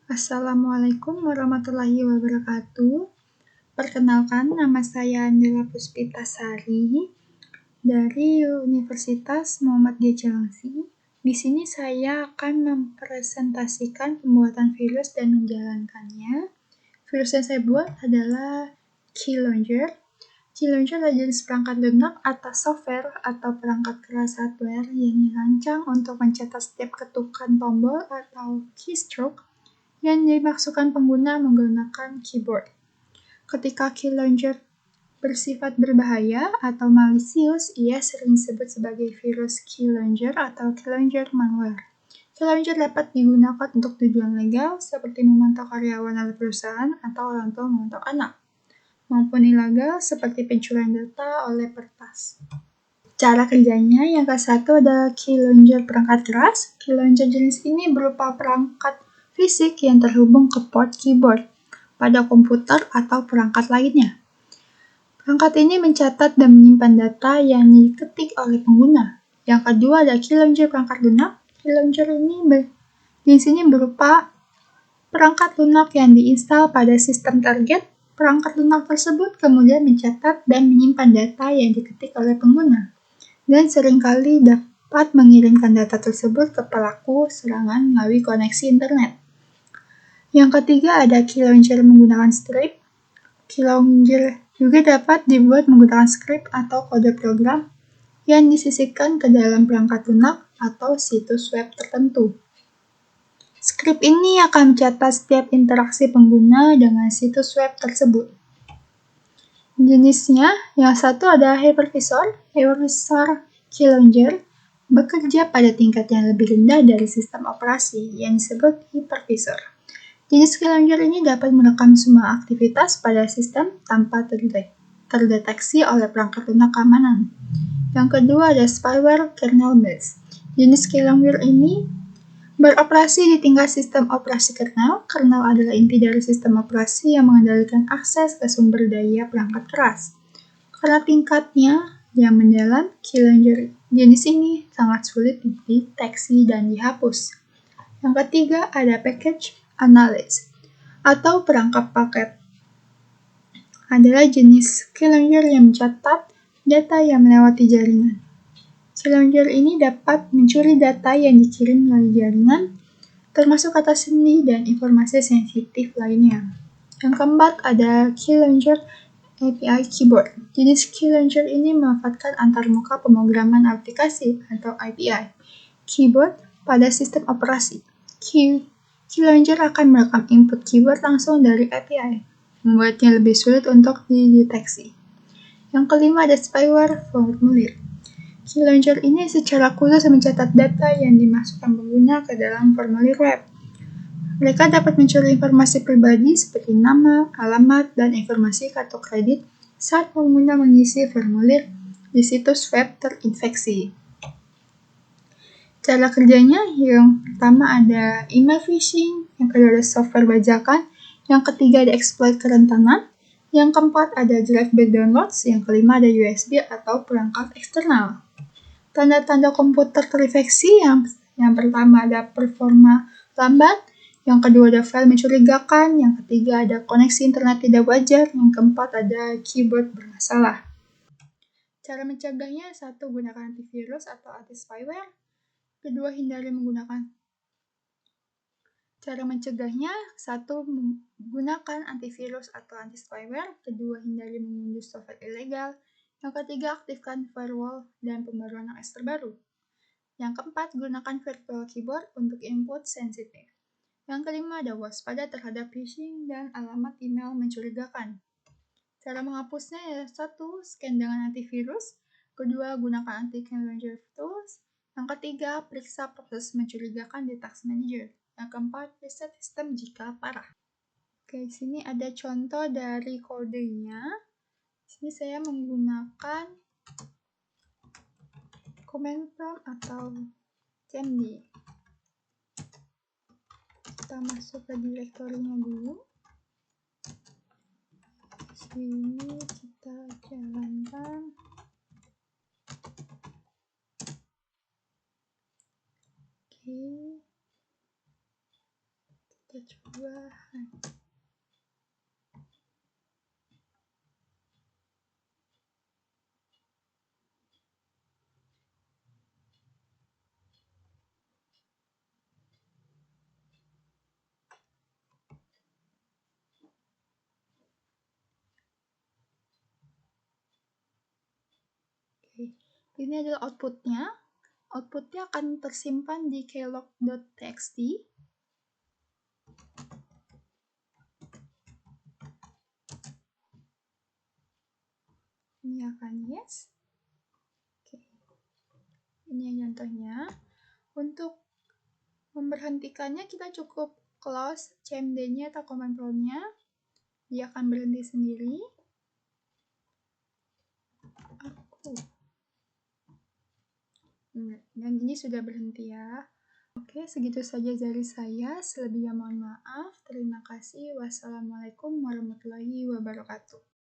Assalamualaikum warahmatullahi wabarakatuh. Perkenalkan, nama saya Andela Puspitasari dari Universitas Muhammad Gelangsi. Di sini saya akan mempresentasikan pembuatan virus dan menjalankannya. Virus yang saya buat adalah Keylogger. Keylogger adalah jenis perangkat lunak atau software atau perangkat keras hardware yang dirancang untuk mencetak setiap ketukan tombol atau keystroke yang dimaksudkan pengguna menggunakan keyboard. Ketika Keylogger bersifat berbahaya atau malisius, ia sering disebut sebagai virus Keylogger atau Keylogger malware. Keylogger dapat digunakan untuk tujuan legal seperti memantau karyawan oleh perusahaan atau orang tua memantau anak, maupun ilegal seperti pencurian data oleh peretas. Cara kerjanya yang ke-1 adalah Keylogger perangkat keras. Keylogger jenis ini berupa perangkat fisik yang terhubung ke port keyboard pada komputer atau perangkat lainnya. Perangkat ini mencatat dan menyimpan data yang diketik oleh pengguna. Yang kedua ada Keylogger perangkat lunak. Keylogger jenis ini berupa perangkat lunak yang diinstal pada sistem target. Perangkat lunak tersebut kemudian mencatat dan menyimpan data yang diketik oleh pengguna, dan seringkali dapat mengirimkan data tersebut ke pelaku serangan melalui koneksi internet. Yang ketiga ada Keylogger menggunakan script. Keylogger juga dapat dibuat menggunakan script atau kode program yang disisipkan ke dalam perangkat lunak atau situs web tertentu. Script ini akan mencatat setiap interaksi pengguna dengan situs web tersebut. Jenisnya, yang satu ada hypervisor. Hypervisor Keylogger bekerja pada tingkat yang lebih rendah dari sistem operasi yang disebut hypervisor. Jenis Keylogger ini dapat merekam semua aktivitas pada sistem tanpa terdeteksi oleh perangkat lunak keamanan. Yang kedua ada spyware kernel base. Jenis Keylogger ini beroperasi di tingkat sistem operasi kernel. Kernel adalah inti dari sistem operasi yang mengendalikan akses ke sumber daya perangkat keras. Karena tingkatnya yang mendalam, Keylogger jenis ini sangat sulit dideteksi dan dihapus. Yang ketiga ada package analyst atau perangkap paket. Adalah jenis Keylogger yang mencatat data yang melewati jaringan. Keylogger ini dapat mencuri data yang dikirim melalui jaringan, termasuk kata sandi dan informasi sensitif lainnya. Yang keempat ada Keylogger API Keyboard. Jenis Keylogger ini memanfaatkan antarmuka pemrograman aplikasi atau API keyboard pada sistem operasi. Keylogger akan merekam input keyboard langsung dari API, membuatnya lebih sulit untuk dideteksi. Yang kelima ada spyware formulir. Keylogger ini secara khusus mencatat data yang dimasukkan pengguna ke dalam formulir web. Mereka dapat mencuri informasi pribadi seperti nama, alamat, dan informasi kartu kredit saat pengguna mengisi formulir di situs web terinfeksi. Cara kerjanya yang pertama ada email phishing, yang kedua ada software bajakan, yang ketiga ada exploit kerentanan, yang keempat ada drive by downloads, yang kelima ada USB atau perangkat eksternal. Tanda-tanda komputer terinfeksi yang pertama ada performa lambat, yang kedua ada file mencurigakan, yang ketiga ada koneksi internet tidak wajar, yang keempat ada keyboard bermasalah. Cara mencegahnya, satu, gunakan antivirus atau anti-spyware. Kedua, hindari menggunakan. Cara mencegahnya, satu, menggunakan antivirus atau anti-spyware. Kedua, hindari mengunduh software ilegal. Yang ketiga, aktifkan firewall dan pembaruan OS terbaru. Yang keempat, gunakan virtual keyboard untuk input sensitif. Yang kelima, ada waspada terhadap phishing dan alamat email mencurigakan. Cara menghapusnya ya, satu, scan dengan antivirus. Kedua, gunakan anti-Keylogger tools. Yang ketiga, periksa proses mencurigakan di Task Manager. Yang keempat, reset sistem jika parah. Oke, sini ada contoh dari kodenya. Sini saya menggunakan command prompt atau cmd. Kita masuk ke direktorinya dulu. Sini kita jalankan. Oke. Kita Kita coba. Oke, ini adalah outputnya. Outputnya akan tersimpan di keylog.txt. Ini akan yes. Oke. Ini contohnya. Untuk memberhentikannya kita cukup close cmd-nya atau command prompt-nya. Dia akan berhenti sendiri. Dan ini sudah berhenti ya. Oke, segitu saja dari saya. Selebihnya mohon maaf. Terima kasih. Wassalamualaikum warahmatullahi wabarakatuh.